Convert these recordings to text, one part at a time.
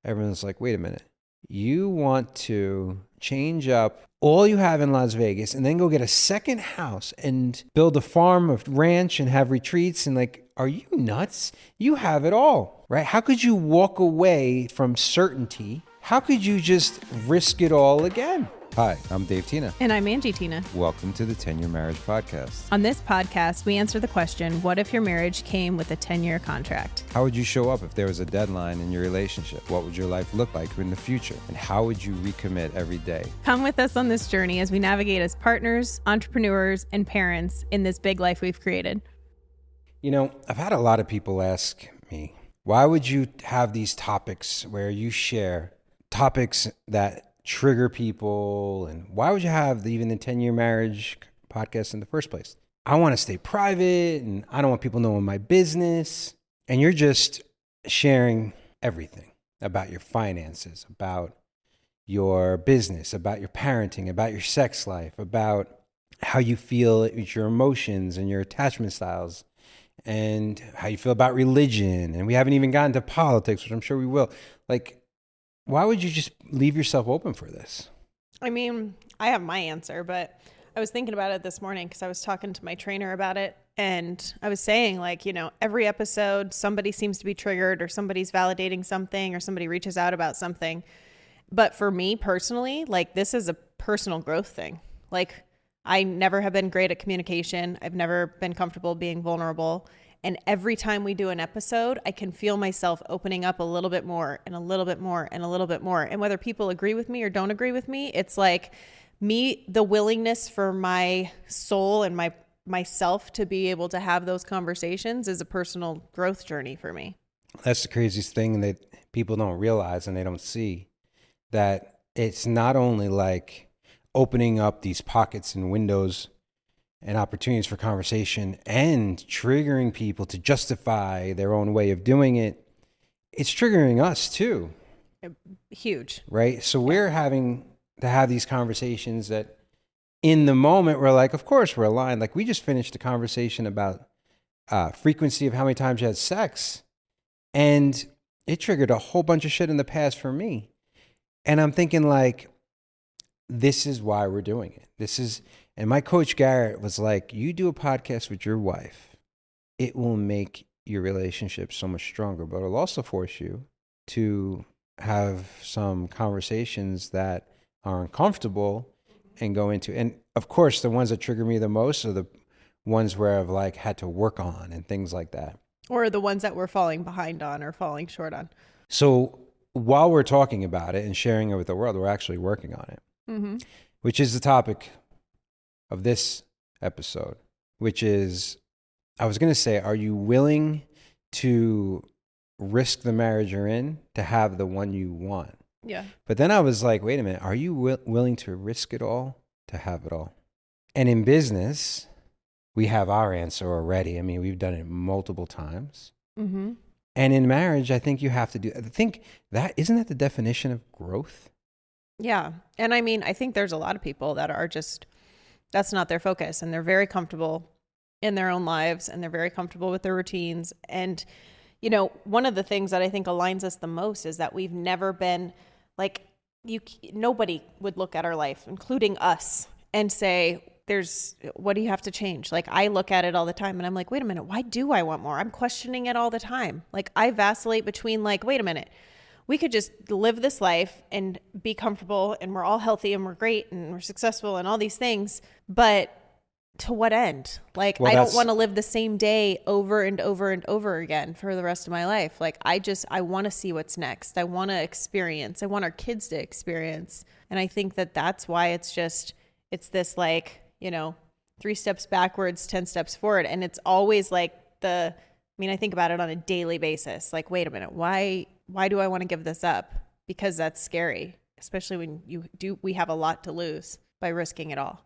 everyone's like, wait a minute. You want to change up all you have in Las Vegas and then go get a second house and build a farm, a ranch, and have retreats. And like, are you nuts? You have it all, right? How could you walk away from certainty? How could you just risk it all again? Hi, I'm Dave Tina. And I'm Angie Tina. Welcome to the 10-Year Marriage Podcast. On this podcast, we answer the question, what if your marriage came with a 10-year contract? How would you show up if there was a deadline in your relationship? What would your life look like in the future? And how would you recommit every day? Come with us on this journey as we navigate as partners, entrepreneurs, and parents in this big life we've created. You know, I've had a lot of people ask me, why would you have these topics where you share topics that trigger people, and why would you have even the 10-Year Marriage podcast in the first place? I want to stay private, and I don't want people knowing my business. And you're just sharing everything about your finances, about your business, about your parenting, about your sex life, about how you feel with your emotions and your attachment styles, and how you feel about religion. And we haven't even gotten to politics, which I'm sure we will. Like, why would you just leave yourself open for this? I mean, I have my answer, but I was thinking about it this morning because I was talking to my trainer about it. And I was saying, like, you know, every episode, somebody seems to be triggered or somebody's validating something or somebody reaches out about something. But for me personally, like, this is a personal growth thing. Like, I never have been great at communication. I've never been comfortable being vulnerable. And every time we do an episode, I can feel myself opening up a little bit more and a little bit more and a little bit more. And whether people agree with me or don't agree with me, it's like the willingness for my soul and myself to be able to have those conversations is a personal growth journey for me. That's the craziest thing that people don't realize and they don't see, that it's not only like opening up these pockets and windows and opportunities for conversation and triggering people to justify their own way of doing it. It's triggering us too. Huge. Right? So we're having to have these conversations that in the moment we're like, of course we're aligned. Like, we just finished a conversation about frequency of how many times you had sex. And it triggered a whole bunch of shit in the past for me. And I'm thinking, like, this is why we're doing it. And my coach Garrett was like, you do a podcast with your wife, it will make your relationship so much stronger, but it'll also force you to have some conversations that are uncomfortable and go into. And of course, the ones that trigger me the most are the ones where I've like had to work on and things like that. Or the ones that we're falling behind on or falling short on. So while we're talking about it and sharing it with the world, we're actually working on it, which is the topic of this episode, which is, I was going to say, are you willing to risk the marriage you're in to have the one you want? Yeah. But then I was like, wait a minute, are you willing to risk it all to have it all? And in business, we have our answer already. I mean, we've done it multiple times. And in marriage, I think you have to I think that, isn't that the definition of growth? Yeah. And I mean, I think there's a lot of people that are just, that's not their focus, and they're very comfortable in their own lives and they're very comfortable with their routines. And, you know, one of the things that I think aligns us the most is that we've never been like, nobody would look at our life, including us, and say, what do you have to change? Like, I look at it all the time and I'm like, wait a minute, why do I want more? I'm questioning it all the time. Like, I vacillate between like, wait a minute, we could just live this life and be comfortable and we're all healthy and we're great and we're successful and all these things. But to what end? Like, well, I don't want to live the same day over and over and over again for the rest of my life. Like, I want to see what's next. I want to experience. I want our kids to experience. And I think that that's why it's this like, you know, 3 steps backwards, 10 steps forward. And it's always like I think about it on a daily basis. Like, wait a minute, why do I want to give this up? Because that's scary, especially when we have a lot to lose by risking it all.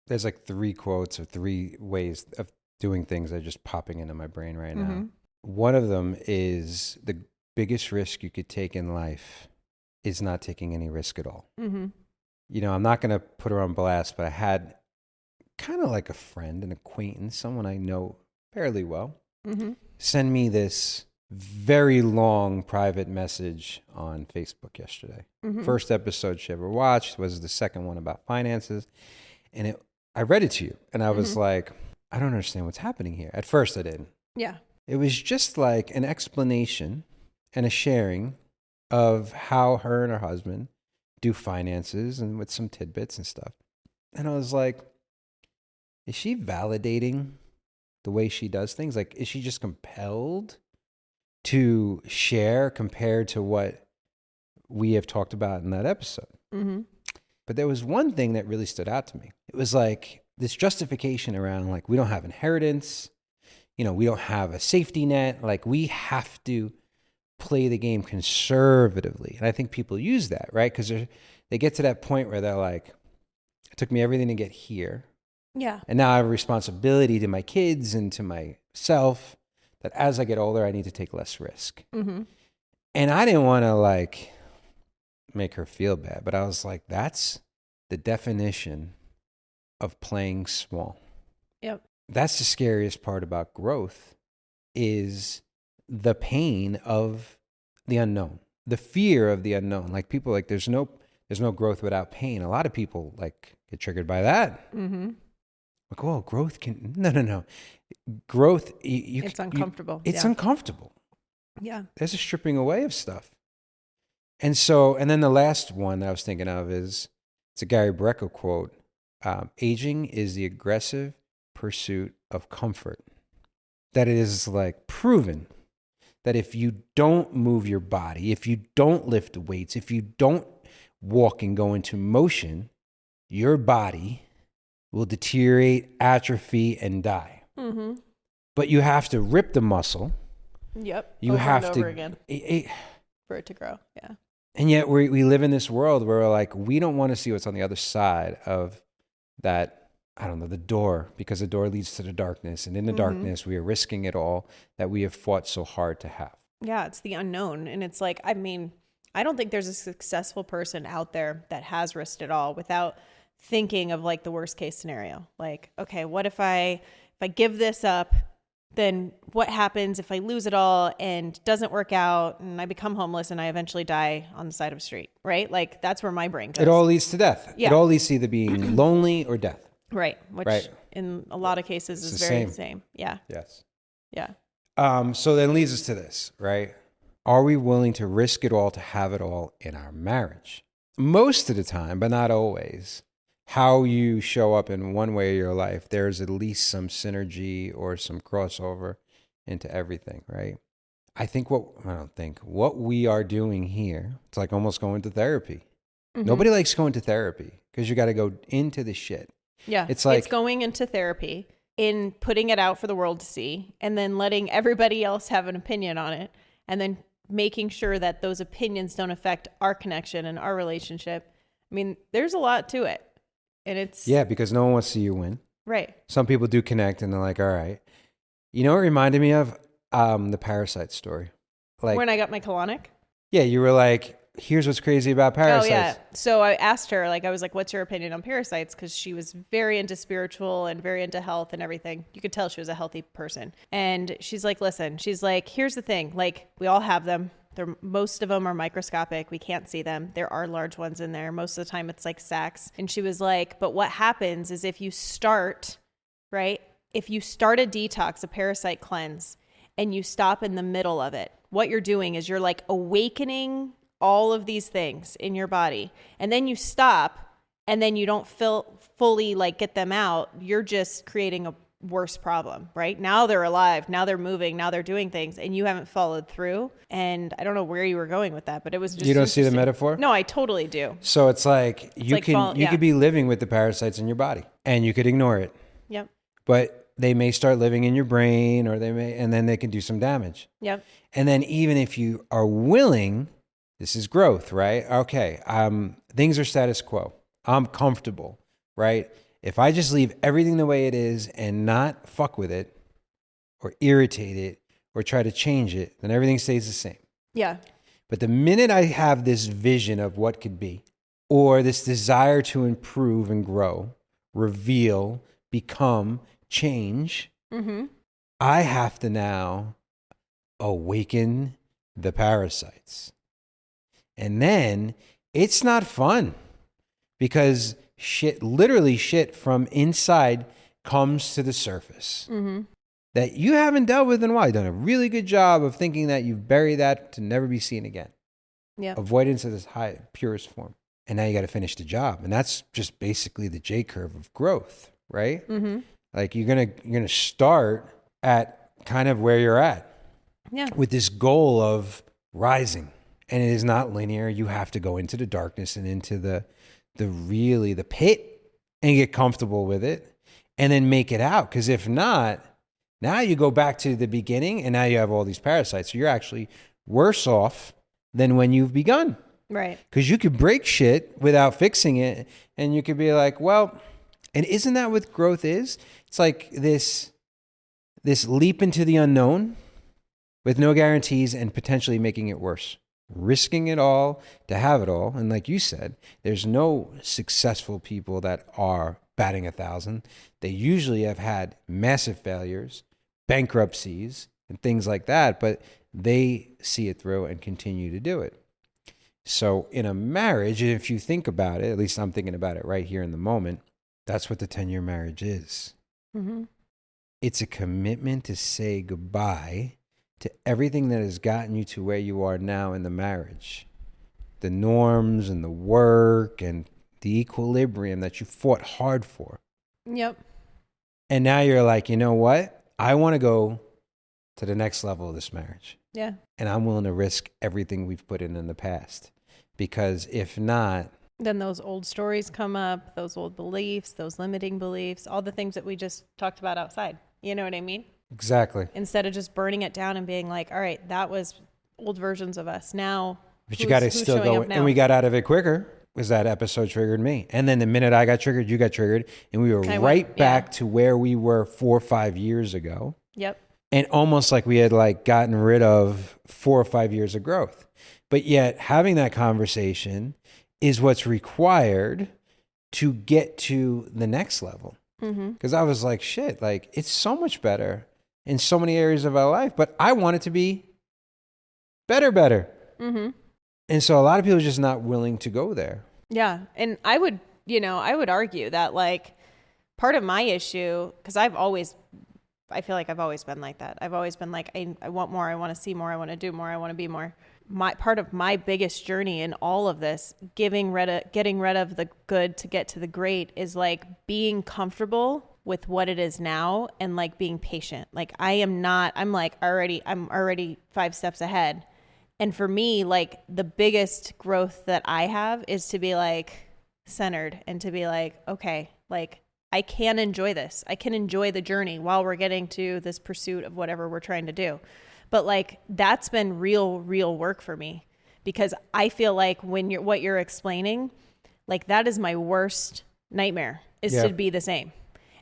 There's like 3 quotes or 3 ways of doing things that are just popping into my brain right now. One of them is, the biggest risk you could take in life is not taking any risk at all. You know, I'm not going to put her on blast, but I had kind of like a friend, an acquaintance, someone I know fairly well, send me this very long private message on Facebook yesterday. First episode she ever watched was the second one about finances. And I read it to you and I was like, I don't understand what's happening here. At first I didn't. Yeah. It was just like an explanation and a sharing of how her and her husband do finances and with some tidbits and stuff. And I was like, is she validating the way she does things? Like, is she just compelled to share compared to what we have talked about in that episode? But there was one thing that really stood out to me. It was like this justification around like, we don't have inheritance, we don't have a safety net. Like, we have to play the game conservatively. And I think people use that, right? Because they get to that point where they're like, it took me everything to get here. Yeah. And now I have a responsibility to my kids and to myself that as I get older, I need to take less risk. And I didn't want to like make her feel bad, but I was like, that's the definition of playing small. Yep. That's the scariest part about growth, is the pain of the unknown, the fear of the unknown. Like, people like, there's no growth without pain. A lot of people like get triggered by that. Like, whoa, growth can, no. Growth, it's uncomfortable. It's uncomfortable. Yeah. There's a stripping away of stuff. And then the last one that I was thinking of it's a Gary Brecka quote. Aging is the aggressive pursuit of comfort. That it is like proven that if you don't move your body, if you don't lift weights, if you don't walk and go into motion, your body will deteriorate, atrophy, and die. But you have to rip the muscle. Yep. You over have and to over again for it to grow. Yeah. And yet we live in this world where we're like, we don't want to see what's on the other side of that, I don't know, the door, because the door leads to the darkness. And in the darkness, we are risking it all that we have fought so hard to have. Yeah, it's the unknown. And it's like, I mean, I don't think there's a successful person out there that has risked it all without thinking of like the worst case scenario. Like, okay, what if I give this up, then what happens if I lose it all and doesn't work out and I become homeless and I eventually die on the side of a street, right? Like, that's where my brain goes. It all leads to death. Yeah. It all leads to either being lonely or death. Right. Which in a lot of cases is very the same. Yeah. Yes. Yeah. So then leads us to this, right? Are we willing to risk it all to have it all in our marriage? Most of the time, but not always. How you show up in one way of your life, there's at least some synergy or some crossover into everything, right? What we are doing here, it's like almost going to therapy. Nobody likes going to therapy because you got to go into the shit. Yeah. It's like, it's going into therapy, in putting it out for the world to see, and then letting everybody else have an opinion on it, and then making sure that those opinions don't affect our connection and our relationship. I mean, there's a lot to it. And it's... Yeah, because no one wants to see you win. Right. Some people do connect and they're like, all right. You know what it reminded me of? The Parasite story. Like, when I got my colonic? Yeah, you were like, here's what's crazy about parasites. Oh, yeah. So I asked her, like, I was like, what's your opinion on parasites? Because she was very into spiritual and very into health and everything. You could tell she was a healthy person. And she's like, listen, she's like, here's the thing. Like, we all have them. Most of them are microscopic. We can't see them. There are large ones in there. Most of the time it's like sacs. And she was like, but what happens is if you start a detox, a parasite cleanse, and you stop in the middle of it, what you're doing is you're like awakening all of these things in your body. And then you stop, and then you don't fully like get them out. You're just creating a worse problem, right? Now they're alive, now they're moving, now they're doing things, and you haven't followed through. And I don't know where you were going with that, but it was just... You don't see the metaphor? No, I totally do. So it's like you could be living with the parasites in your body and you could ignore it. Yep. But they may start living in your brain, and then they can do some damage. Yep. And then even if you are willing, this is growth, right? Okay, things are status quo. I'm comfortable, right? If I just leave everything the way it is and not fuck with it or irritate it or try to change it, then everything stays the same. Yeah. But the minute I have this vision of what could be, or this desire to improve and grow, reveal, become, change, I have to now awaken the parasites. And then it's not fun because literally shit from inside comes to the surface that you haven't dealt with in a while. You've done a really good job of thinking that you've buried that to never be seen again. Yeah. Avoidance of this purest form. And now you got to finish the job. And that's just basically the J curve of growth, right? Like you're gonna start at kind of where you're at. Yeah. With this goal of rising. And it is not linear. You have to go into the darkness and into the pit and get comfortable with it and then make it out. Because if not, now you go back to the beginning and now you have all these parasites. So you're actually worse off than when you've begun. Right. Because you could break shit without fixing it. And you could be like, well, and isn't that what growth is? It's like this leap into the unknown with no guarantees and potentially making it worse. Risking it all to have it all. And like you said, there's no successful people that are batting 1,000. They usually have had massive failures, bankruptcies, and things like that, but they see it through and continue to do it. So in a marriage, if you think about it, at least I'm thinking about it right here in the moment, that's what the 10-year marriage is. It's a commitment to say goodbye to everything that has gotten you to where you are now in the marriage. The norms and the work and the equilibrium that you fought hard for. Yep. And now you're like, you know what? I want to go to the next level of this marriage. Yeah. And I'm willing to risk everything we've put in the past. Because if not... Then those old stories come up, those old beliefs, those limiting beliefs, all the things that we just talked about outside. You know what I mean? Exactly. Instead of just burning it down and being like, all right, that was old versions of us. Now, but you got to still go. And we got out of it quicker because that episode triggered me. And then the minute I got triggered, you got triggered. And we were right back to where we were 4 or 5 years ago. Yep. And almost like we had like gotten rid of 4 or 5 years of growth. But yet having that conversation is what's required to get to the next level. Because I was like, shit, like it's so much better in so many areas of our life, but I want it to be better. And so a lot of people are just not willing to go there. Yeah. And I would argue that like part of my issue, because I feel like I've always been like that. I've always been like, I want more. I want to see more. I want to do more. I want to be more. Part of my biggest journey in all of this, getting rid of the good to get to the great, is like being comfortable with what it is now and like being patient. Like I'm already 5 steps ahead. And for me, like the biggest growth that I have is to be like centered and to be like, okay, like I can enjoy this. I can enjoy the journey while we're getting to this pursuit of whatever we're trying to do. But like, that's been real work for me, because I feel like what you're explaining, like that is my worst nightmare, is to be the same.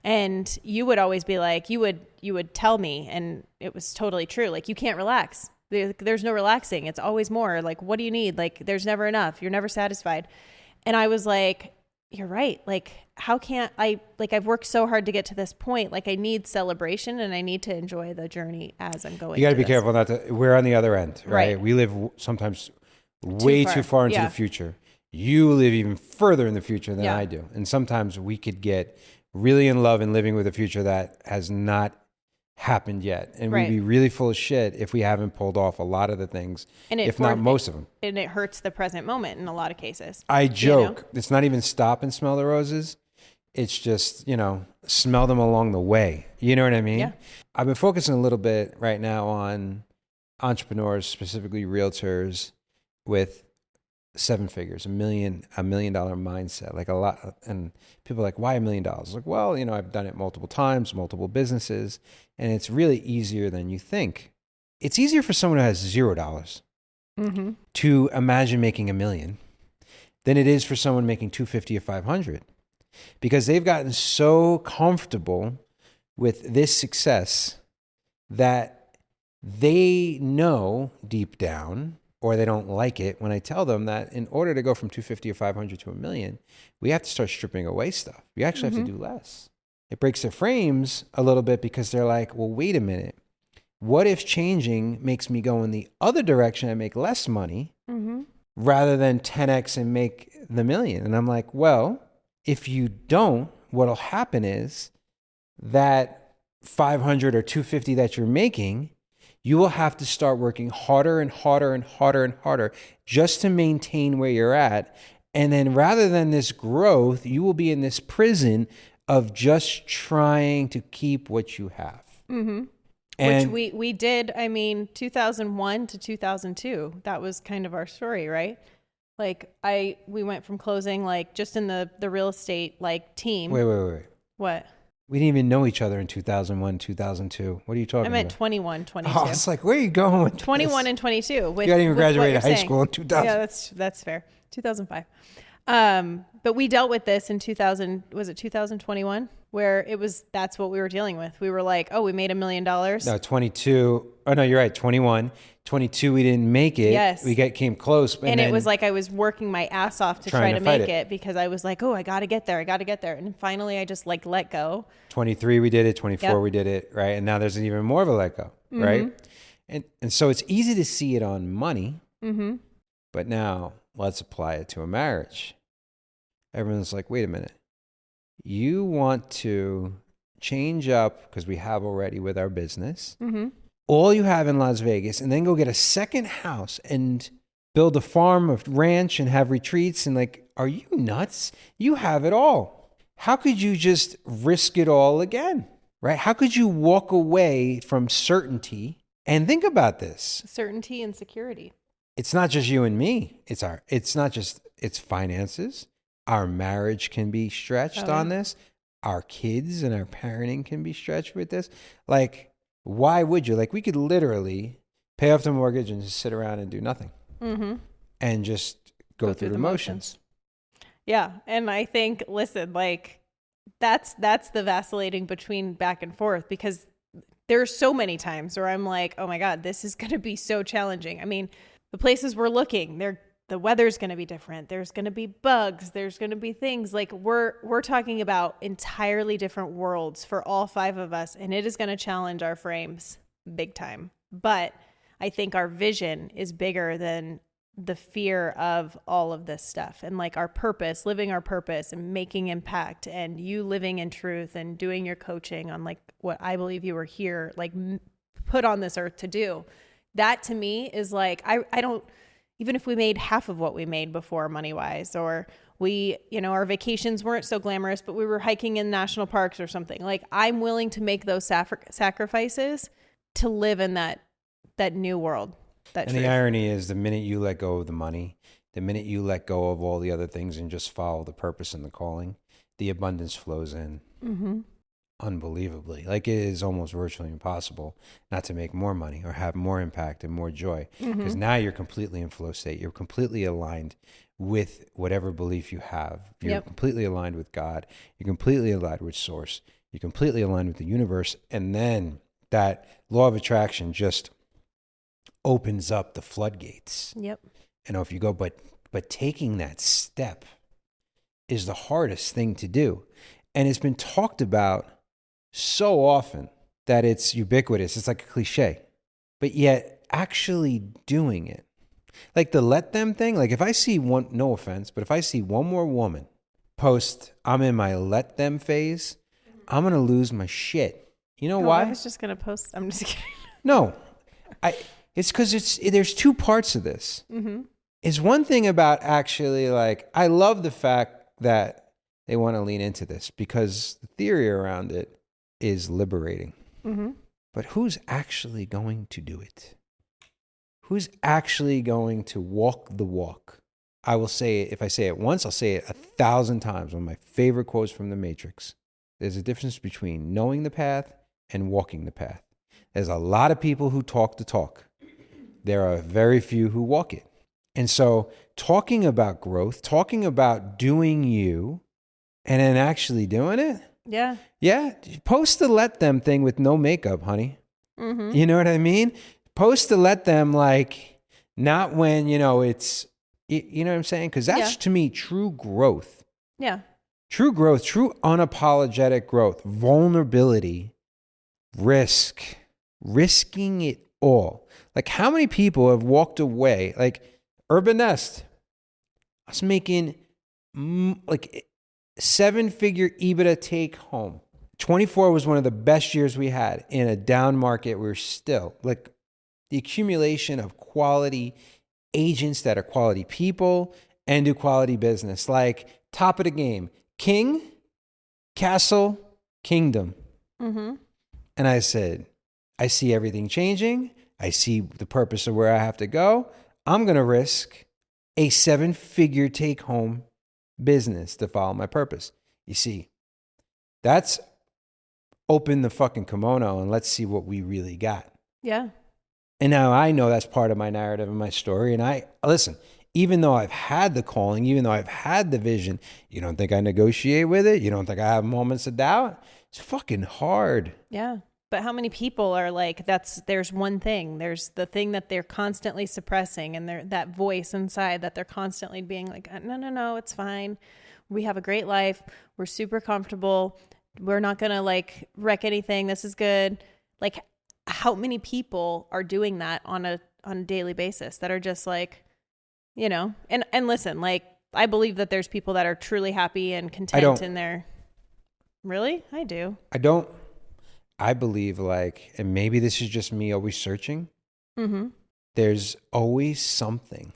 And you would always be like, you would tell me, and it was totally true. Like, you can't relax. There's no relaxing. It's always more. Like, what do you need? Like, there's never enough. You're never satisfied. And I was like, you're right. Like, how can't I, like, I've worked so hard to get to this point. Like, I need celebration and I need to enjoy the journey as I'm going. You got to be careful not to, we're on the other end, right? We live sometimes way too far into the future. You live even further in the future than I do. And sometimes we could get really in love and living with a future that has not happened yet. And we'd be really full of shit if we haven't pulled off a lot of the things, if not most of them. And it hurts the present moment in a lot of cases. I joke. It's not even stop and smell the roses. It's just, smell them along the way. You know what I mean? Yeah. I've been focusing a little bit right now on entrepreneurs, specifically realtors with 7 figures, $1 million mindset, like a lot. And people are like, why $1 million? Like, well, I've done it multiple times, multiple businesses, and it's really easier than you think. It's easier for someone who has $0 to imagine making $1 million than it is for someone making 250 or 500, because they've gotten so comfortable with this success that they know deep down, or they don't like it when I tell them that in order to go from 250 or 500 to $1 million, we have to start stripping away stuff. We actually have to do less. It breaks their frames a little bit because they're like, well, wait a minute. What if changing makes me go in the other direction and make less money rather than 10x and make the million? And I'm like, well, if you don't, what'll happen is that 500 or 250 that you're making, you will have to start working harder and harder and harder and harder just to maintain where you're at. And then rather than this growth, you will be in this prison of just trying to keep what you have. And which we did, 2001 to 2002. That was kind of our story, right? Like we went from closing like just in the real estate like team. Wait. What? We didn't even know each other in 2001, 2002. What are you talking about? I meant 21, 22. Oh, it's like, where are you going with 21 this? and 22. You hadn't even graduated high school in 2000. Yeah, that's fair. 2005. But we dealt with this in 2000, was it 2021? Where that's what we were dealing with. We were like, oh, we made $1 million. No, 22. Oh, no, you're right. 21. 22, we didn't make it. Yes. We came close. And it was like I was working my ass off to try to make it because I was like, oh, I got to get there. And finally, I just like let go. 23, we did it. 24, we did it. Right. And now there's even more of a let go. Right. And so it's easy to see it on money. But now let's apply it to a marriage. Everyone's like, wait a minute. You want to change up, because we have already with our business, all you have in Las Vegas, and then go get a second house and build a farm, a ranch, and have retreats. And like, are you nuts? You have it all. How could you just risk it all again? Right? How could you walk away from certainty? And think about this. Certainty and security. It's not just you and me. It's finances. Our marriage can be stretched on this. Our kids and our parenting can be stretched with this. Like, why would you? Like, we could literally pay off the mortgage and just sit around and do nothing. And just go through the motions. Yeah. And I think, listen, like, that's the vacillating between back and forth, because there's so many times where I'm like, oh my God, this is going to be so challenging. I mean, the places we're looking, the weather's going to be different. There's going to be bugs. There's going to be things like we're talking about entirely different worlds for all 5 of us. And it is going to challenge our frames big time. But I think our vision is bigger than the fear of all of this stuff, and like our purpose, living our purpose and making impact, and you living in truth and doing your coaching on like what I believe you were here, like put on this earth to do. That to me is like, I don't, even if we made half of what we made before money wise, or we, our vacations weren't so glamorous, but we were hiking in national parks or something, like I'm willing to make those sacrifices to live in that new world. And the irony is, the minute you let go of the money, the minute you let go of all the other things and just follow the purpose and the calling, the abundance flows in unbelievably. Like, it is almost virtually impossible not to make more money or have more impact and more joy, because now you're completely in flow state. You're completely aligned with whatever belief you have. You're completely aligned with God. You're completely aligned with Source. You're completely aligned with the universe. And then that law of attraction just opens up the floodgates. If you go, but taking that step is the hardest thing to do. And it's been talked about so often that it's ubiquitous. It's like a cliche. But yet actually doing it, like the let them thing, like if I see one, no offense, but if I see one more woman post, I'm in my let them phase, I'm going to lose my shit. You know why? I was just going to post. I'm just kidding. No, it's because there's 2 parts of this. It's one thing about actually, like, I love the fact that they want to lean into this, because the theory around it is liberating. But who's actually going to do it? Who's actually going to walk the walk? I will say it. If I say it once, I'll say it 1,000 times. One of my favorite quotes from The Matrix. There's a difference between knowing the path and walking the path. There's a lot of people who talk the talk. There are very few who walk it. And so talking about growth, talking about doing you, and then actually doing it. Yeah. Post the let them thing with no makeup, honey. You know what I mean? Post the let them, like, not when, it's, you know what I'm saying? Because that's to me true growth. True growth, true unapologetic growth, vulnerability, risk, risking it all. Like, how many people have walked away? Like, Urban Nest, I was making like 7-figure EBITDA take home. 24 was one of the best years we had in a down market. We were still like the accumulation of quality agents that are quality people and do quality business. Like, top of the game, king, castle, kingdom. Mm-hmm. And I said, I see everything changing. I see the purpose of where I have to go. I'm going to risk a 7-figure take home business to follow my purpose. You see, that's open the fucking kimono and let's see what we really got. Yeah. And now I know that's part of my narrative and my story. And listen, even though I've had the calling, even though I've had the vision, you don't think I negotiate with it? You don't think I have moments of doubt? It's fucking hard. Yeah. But how many people are like, there's one thing, there's the thing that they're constantly suppressing, and that voice inside that they're constantly being like, no, it's fine. We have a great life. We're super comfortable. We're not going to like wreck anything. This is good. Like, how many people are doing that on a daily basis that are just like, you know, and listen, like, I believe that there's people that are truly happy and content in their, really? I do. I believe, like, and maybe this is just me always searching. Mm-hmm. There's always something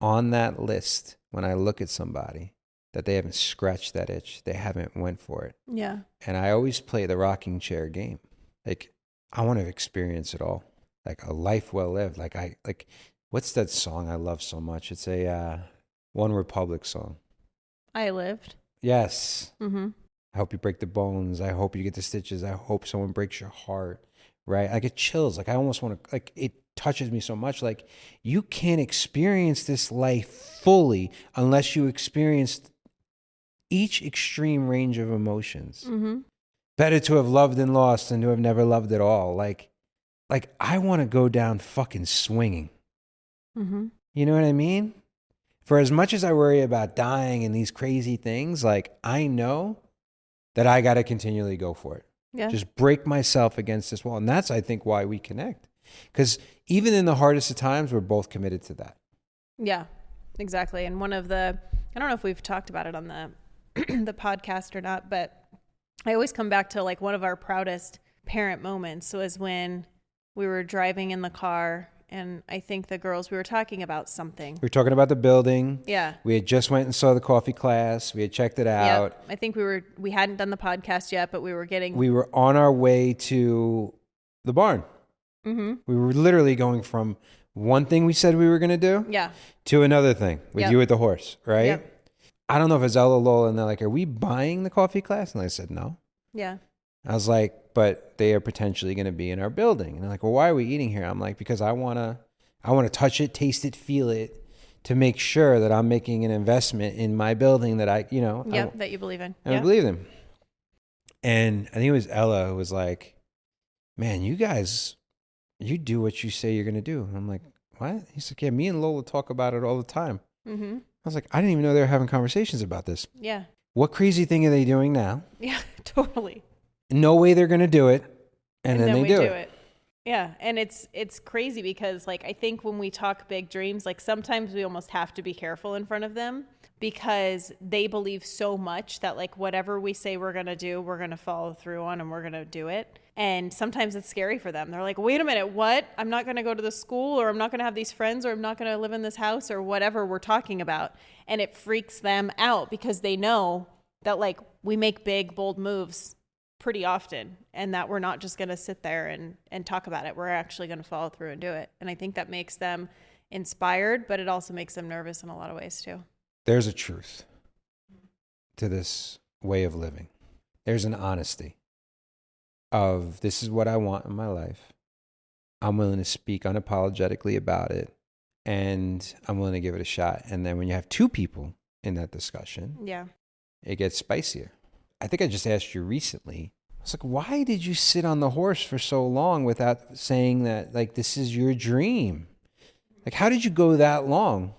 on that list when I look at somebody that they haven't scratched that itch. They haven't went for it. Yeah. And I always play the rocking chair game. Like, I want to experience it all. Like a life well lived. Like, what's that song I love so much? It's a One Republic song. I lived. Yes. Mm-hmm. I hope you break the bones. I hope you get the stitches. I hope someone breaks your heart, right? I get chills. Like, I almost want to, like, it touches me so much. Like, you can't experience this life fully unless you experience each extreme range of emotions. Mm-hmm. Better to have loved and lost than to have never loved at all. Like I want to go down fucking swinging. Mm-hmm. You know what I mean? For as much as I worry about dying and these crazy things, like, I know that I got to continually go for it. Yeah. Just break myself against this wall. And that's, I think, why we connect. Because even in the hardest of times, we're both committed to that. Yeah, exactly. And one of the, I don't know if we've talked about it on the the podcast or not, but I always come back to, like, one of our proudest parent moments was when we were driving in the car, and I think the girls, we were talking about something. We were talking about the building. Yeah. We had just went and saw the coffee class. We had checked it out. Yep. I think we hadn't done the podcast yet, but we were on our way to the barn. Mm-hmm. We were literally going from one thing we said we were going to do to another thing with you with the horse, right? Yep. I don't know if it's Ella Lola, and they're like, are we buying the coffee class? And I said, no. Yeah. I was like, but they are potentially going to be in our building. And they're like, well, why are we eating here? I'm like, because I want to touch it, taste it, feel it, to make sure that I'm making an investment in my building that that you believe in. And I believe them. And I think it was Ella who was like, man, you guys, you do what you say you're going to do. And I'm like, what? He's like, yeah, me and Lola talk about it all the time. Mm-hmm. I was like, I didn't even know they were having conversations about this. Yeah. What crazy thing are they doing now? Yeah, totally. No way they're going to do it. And then they do it. Yeah. And it's crazy because, like, I think when we talk big dreams, like, sometimes we almost have to be careful in front of them because they believe so much that, like, whatever we say we're going to do, we're going to follow through on, and we're going to do it. And sometimes it's scary for them. They're like, wait a minute, what? I'm not going to go to the school, or I'm not going to have these friends, or I'm not going to live in this house, or whatever we're talking about. And it freaks them out because they know that, like, we make big, bold moves pretty often, and that we're not just going to sit there and talk about it. We're actually going to follow through and do it. And I think that makes them inspired, but it also makes them nervous in a lot of ways too. There's a truth to this way of living. There's an honesty of, this is what I want in my life. I'm willing to speak unapologetically about it, and I'm willing to give it a shot. And then when you have two people in that discussion, it gets spicier. I think I just asked you recently, I was like, why did you sit on the horse for so long without saying that, like, this is your dream? Like, how did you go that long?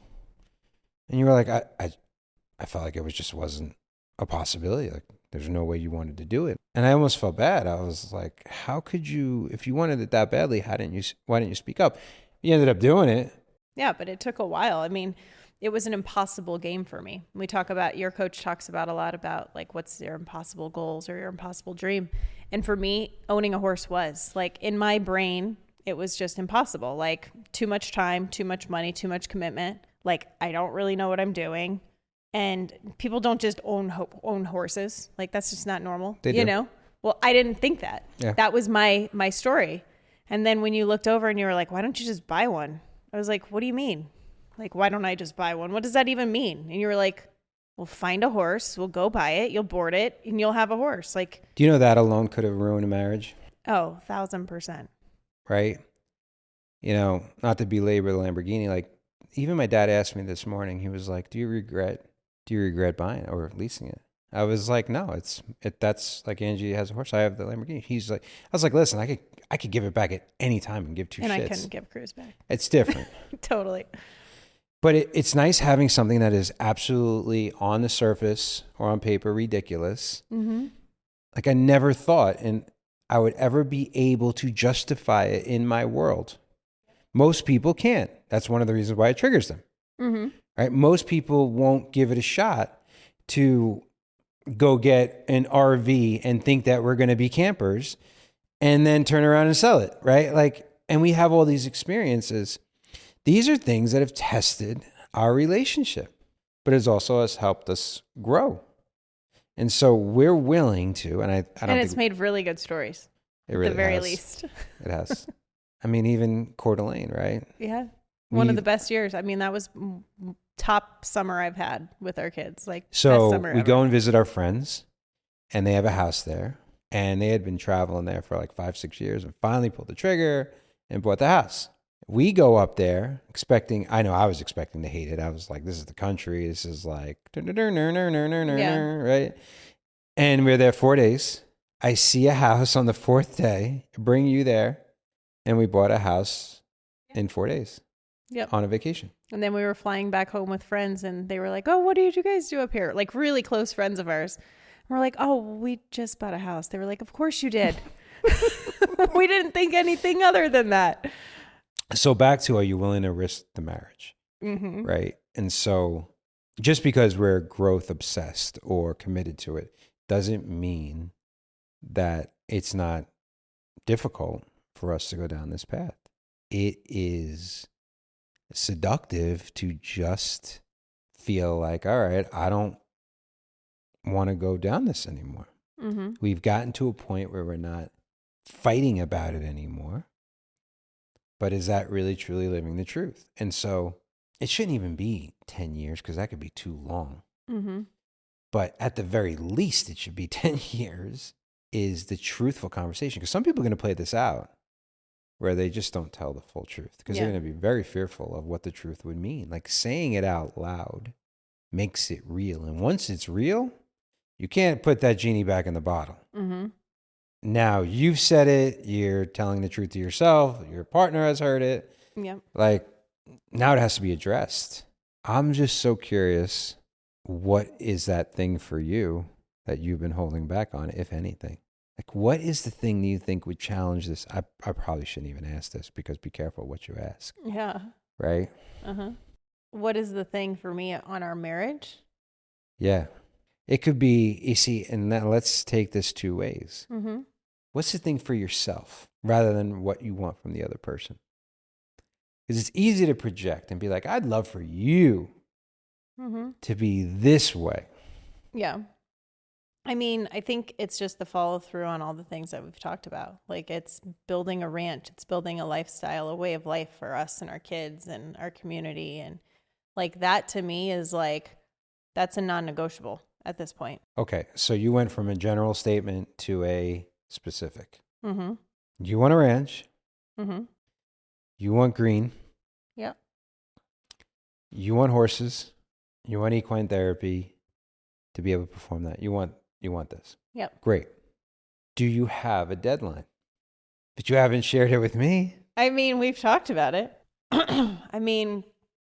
And you were like, I felt like it wasn't a possibility. Like, there's no way you wanted to do it. And I almost felt bad. I was like, how could you, if you wanted it that badly, why didn't you speak up? You ended up doing it. Yeah, but it took a while. I mean, it was an impossible game for me. We talk about, your coach talks about a lot about like what's your impossible goals or your impossible dream. And for me, owning a horse was like, in my brain, it was just impossible. Like too much time, too much money, too much commitment. Like I don't really know what I'm doing. And people don't just own horses. Like that's just not normal, They do. you know? Well, I didn't think that. Yeah. That was my story. And then when you looked over and you were like, why don't you just buy one? I was like, what do you mean? Like, why don't I just buy one? What does that even mean? And you were like, we'll find a horse. We'll go buy it. You'll board it and you'll have a horse. Like, Do you know that alone could have ruined a marriage? oh, 1,000%. Right? You know, not to belabor the Lamborghini, like even my dad asked me this morning, he was like, do you regret buying it or leasing it? I was like, no, that's like Angie has a horse. I have the Lamborghini. He's like, I was like, listen, I could give it back at any time and give two shits. And I couldn't give Cruz back. It's different. Totally. But it's nice having something that is absolutely on the surface or on paper ridiculous. Mm-hmm. Like I never thought and I would ever be able to justify it in my world. Most people can't. That's one of the reasons why it triggers them. Mm-hmm. Right? Most people won't give it a shot to go get an RV and think that we're going to be campers and then turn around and sell it, right? Like, and we have all these experiences. These are things that have tested our relationship, but it's also has helped us grow. And so we're willing to, and I don't And it's think made really good stories, it really at the very has. least. It has. I mean, even Coeur d'Alene, right? Yeah. One of the best years. I mean, that was top summer I've had with our kids. Like, best So summer we ever. go and visit our friends, and they have a house there, and they had been traveling there for like 5-6 years, and finally pulled the trigger and bought the house. We go up there expecting, I know I was expecting to hate it. I was like, this is the country. This is like, right? And we're there 4 days. I see a house on the 4th day, bring you there, and we bought a house in 4 days. Yep. On a vacation. And then we were flying back home with friends and they were like, oh, what did you guys do up here? Like really close friends of ours. And we're like, oh, we just bought a house. They were like, of course you did. We didn't think anything other than that. So back to, are you willing to risk the marriage? Mm-hmm. Right. And so just because we're growth obsessed or committed to it doesn't mean that it's not difficult for us to go down this path. It is seductive to just feel like, all right, I don't want to go down this anymore. Mm-hmm. We've gotten to a point where we're not fighting about it anymore. But is that really truly living the truth? And so it shouldn't even be 10 years because that could be too long. Mm-hmm. But at the very least, it should be 10 years is the truthful conversation. Because some people are going to play this out where they just don't tell the full truth because they're going to be very fearful of what the truth would mean. Like saying it out loud makes it real. And once it's real, you can't put that genie back in the bottle. Mm-hmm. Now you've said it, you're telling the truth to yourself, your partner has heard it. Yep. Like now it has to be addressed. I'm just so curious, what is that thing for you that you've been holding back on, if anything? Like, what is the thing that you think would challenge this? I probably shouldn't even ask this because be careful what you ask. Yeah. Right? Uh-huh. What is the thing for me on our marriage? Yeah. It could be, you see, and now let's take this 2 ways. Mm-hmm. What's the thing for yourself rather than what you want from the other person? Because it's easy to project and be like, I'd love for you to be this way. Yeah. I mean, I think it's just the follow through on all the things that we've talked about. Like it's building a ranch, it's building a lifestyle, a way of life for us and our kids and our community. And like that to me is like, that's a non-negotiable at this point. Okay, so you went from a general statement to a specific. Mm-hmm. You want a ranch. Mm-hmm. You want green. Yep. You want horses. You want equine therapy to be able to perform that. You want this. Yep. Great. Do you have a deadline? But you haven't shared it with me. I mean, we've talked about it. I mean,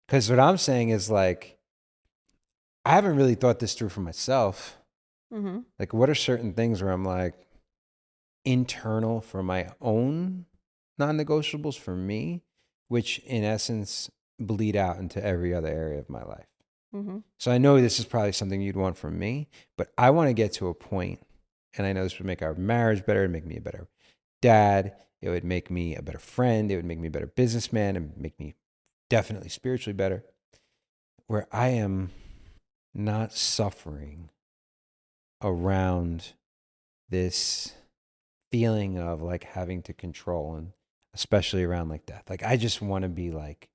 because what I'm saying is like, I haven't really thought this through for myself. mm-hmm. Like, what are certain things where I'm like, internal for my own non-negotiables for me, which in essence bleed out into every other area of my life. Mm-hmm. So I know this is probably something you'd want from me, but I want to get to a point, and I know this would make our marriage better, it'd make me a better dad, it would make me a better friend, it would make me a better businessman, and make me definitely spiritually better, where I am not suffering around this feeling of like having to control, and especially around like death. Like I just want to be like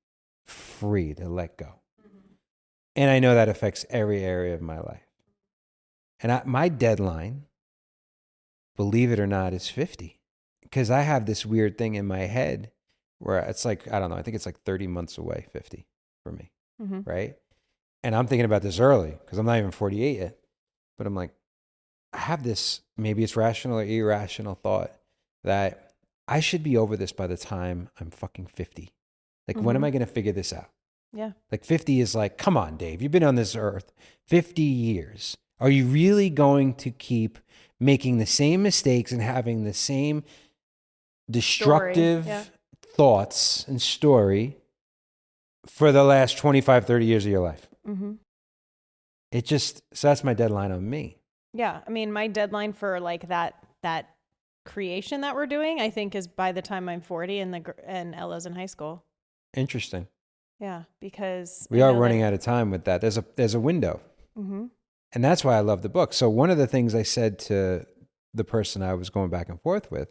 free to let go. And I know that affects every area of my life. And my deadline, believe it or not, is 50. Because I have this weird thing in my head where it's like, I don't know, I think it's like 30 months away, 50 for me, right? And I'm thinking about this early because I'm not even 48 yet. But I'm like, I have this, maybe it's rational or irrational thought that I should be over this by the time I'm fucking 50. Like, when am I going to figure this out? Yeah. Like 50 is like, come on, Dave, you've been on this earth 50 years. Are you really going to keep making the same mistakes and having the same destructive thoughts and story for the last 25, 30 years of your life? It just, so that's my deadline on me. Yeah. I mean, my deadline for like that creation that we're doing, I think, is by the time I'm 40 and Ella's in high school. Interesting. Yeah, because we are running out of time with that. There's a window. And that's why I love the book. So one of the things I said to the person I was going back and forth with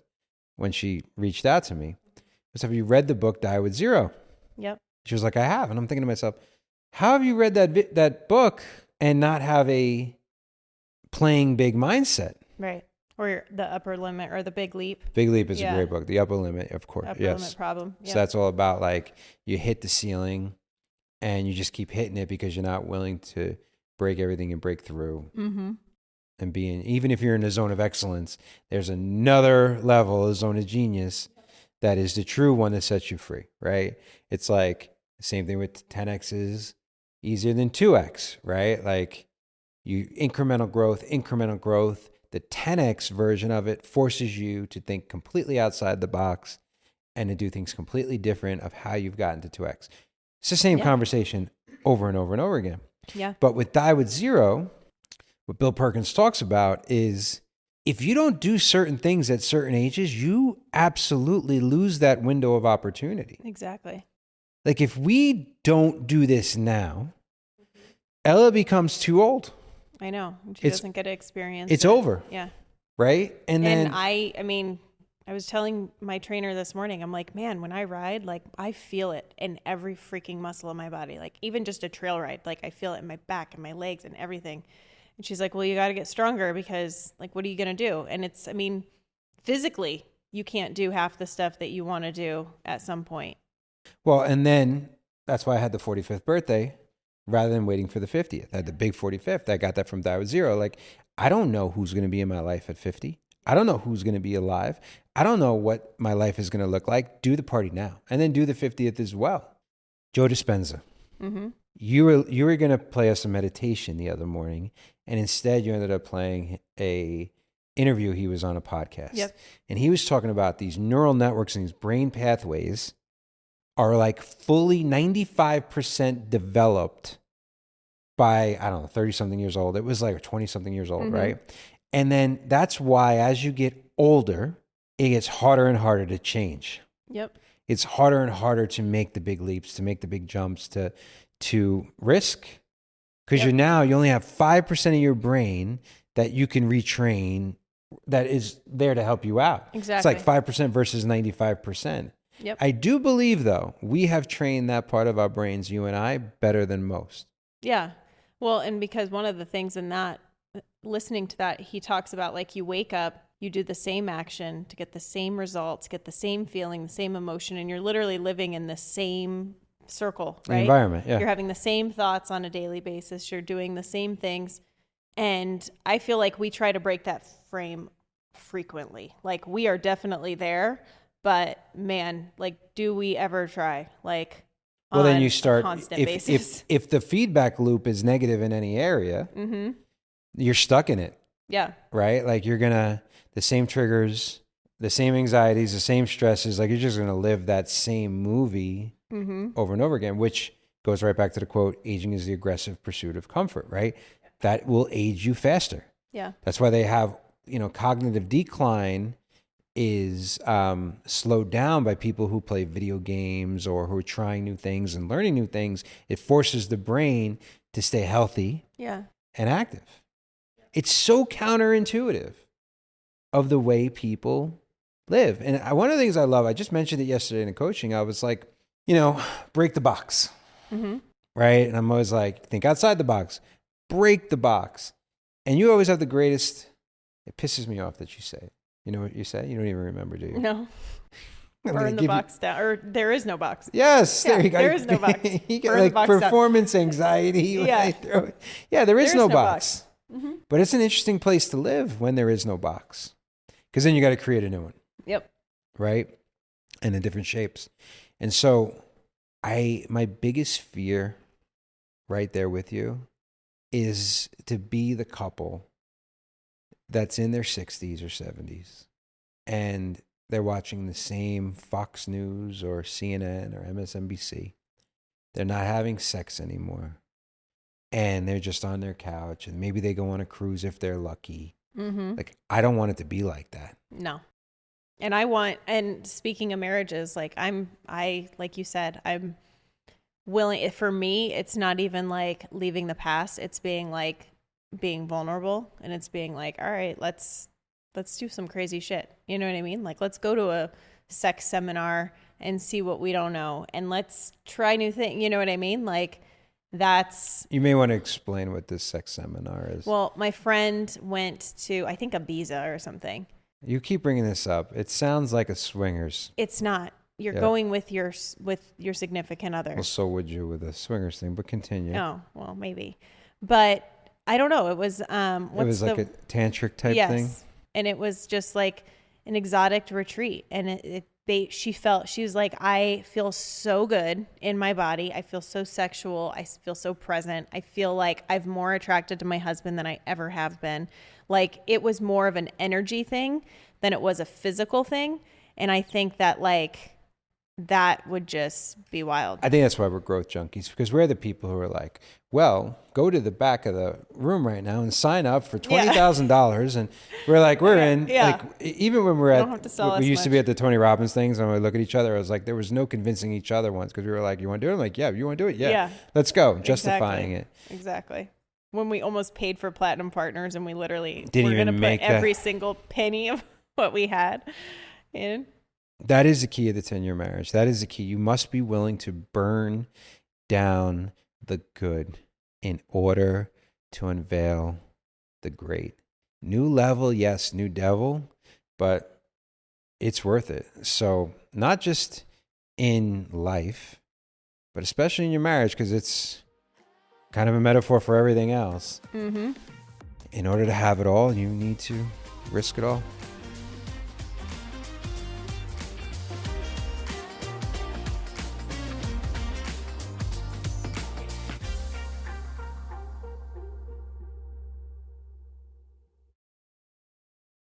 when she reached out to me was, have you read the book Die With Zero? Yep. She was like, I have. And I'm thinking to myself, how have you read that book and not have a playing big mindset? Right. Or the Upper Limit or the Big Leap. Big Leap is a great book. The Upper Limit, of course. Upper Limit Problem. Yep. So that's all about like you hit the ceiling and you just keep hitting it because you're not willing to break everything and break through. And even if you're in a zone of excellence, there's another level, a zone of genius, that is the true one that sets you free, right? It's like the same thing with 10X is easier than 2X, right? Like you incremental growth. The 10X version of it forces you to think completely outside the box and to do things completely different of how you've gotten to 2X. It's the same conversation over and over and over again. Yeah. But with Die With Zero, what Bill Perkins talks about is if you don't do certain things at certain ages, you absolutely lose that window of opportunity. Exactly. Like if we don't do this now, Ella becomes too old. I know. She doesn't get to experience it. It's over. Yeah. Right? And then I mean, I was telling my trainer this morning, I'm like, man, when I ride, like I feel it in every freaking muscle of my body. Like even just a trail ride, like I feel it in my back and my legs and everything. And she's like, well, you got to get stronger because like, what are you going to do? And it's, I mean, physically, you can't do half the stuff that you want to do at some point. Well, and then that's why I had the 45th birthday rather than waiting for the 50th. I had the big 45th. I got that from Die With Zero. Like, I don't know who's going to be in my life at 50. I don't know who's going to be alive. I don't know what my life is going to look like. Do the party now and then do the 50th as well. Joe Dispenza. You were going to play us a meditation the other morning, and instead you ended up playing a interview. He was on a podcast. Yep. And he was talking about these neural networks and these brain pathways are like fully 95% developed by, I don't know, 30-something years old. It was like 20-something years old, right? And then that's why as you get older, it gets harder and harder to change. Yep. It's harder and harder to make the big leaps, to make the big jumps, to risk. Because you only have 5% of your brain that you can retrain that is there to help you out. Exactly. It's like 5% versus 95%. Yep. I do believe, though, we have trained that part of our brains, you and I, better than most. Yeah. Well, and because one of the things in that, listening to that, he talks about like you wake up, you do the same action to get the same results, get the same feeling, the same emotion, and you're literally living in the same circle, right? Environment, yeah. You're having the same thoughts on a daily basis. You're doing the same things. And I feel like we try to break that frame frequently. Like we are definitely there, but man, like, do we ever try? Like, well, then you start, a constant basis. If the feedback loop is negative in any area, you're stuck in it. Yeah. Right? Like the same triggers, the same anxieties, the same stresses. Like you're just going to live that same movie over and over again, which goes right back to the quote, aging is the aggressive pursuit of comfort, right? That will age you faster. Yeah. That's why they have, cognitive decline is slowed down by people who play video games or who are trying new things and learning new things. It forces the brain to stay healthy and active. It's so counterintuitive of the way people live. And one of the things I love, I just mentioned it yesterday in the coaching, I was like, break the box, right? And I'm always like, think outside the box, break the box. And you always have the greatest, it pisses me off that you say it. You know what you say? You don't even remember, do you? No. Burn the box down. Or there is no box. Yes, there you go. There is no box. You get like performance anxiety. There is no box. But it's an interesting place to live when there is no box. Because then you got to create a new one. Yep. Right? And in different shapes. And so my biggest fear right there with you is to be the couple that's in their 60s or 70s and they're watching the same Fox News or CNN or MSNBC. They're not having sex anymore. And they're just on their couch and maybe they go on a cruise if they're lucky. Like, I don't want it to be like that. No. And speaking of marriages, like like you said, I'm willing, for me, it's not even like leaving the past. It's being vulnerable, and it's being like, all right, let's do some crazy shit. You know what I mean? Like, let's go to a sex seminar and see what we don't know. And let's try new things. You know what I mean? Like, you may want to explain what this sex seminar is. Well, my friend went to, I think, Ibiza or something. You keep bringing this up. It sounds like a swingers. It's not. You're going with your significant other. Well, so would you with a swingers thing, but continue. Oh, well, maybe. But I don't know. It was it was like a tantric type thing. Yes. And it was just like an exotic retreat. And she was like, I feel so good in my body. I feel so sexual. I feel so present. I feel like I'm more attracted to my husband than I ever have been. Like, it was more of an energy thing than it was a physical thing. And I think that that would just be wild. I think that's why we're growth junkies, because we're the people who are like, well, go to the back of the room right now and sign up for $20,000. And we're like, we're in. Like, even when we used to be at the Tony Robbins things and we look at each other, I was like, there was no convincing each other once, because we were like, you want to do it? I'm like, yeah, you want to do it? Yeah. Let's go. Justifying it. Exactly. When we almost paid for Platinum Partners and we literally were going to put every single penny of what we had in. That is the key of the 10-year marriage. That is the key. You must be willing to burn down the good in order to unveil the great. New level, yes, new devil, but it's worth it. So not just in life, but especially in your marriage, because it's kind of a metaphor for everything else. In order to have it all, you need to risk it all.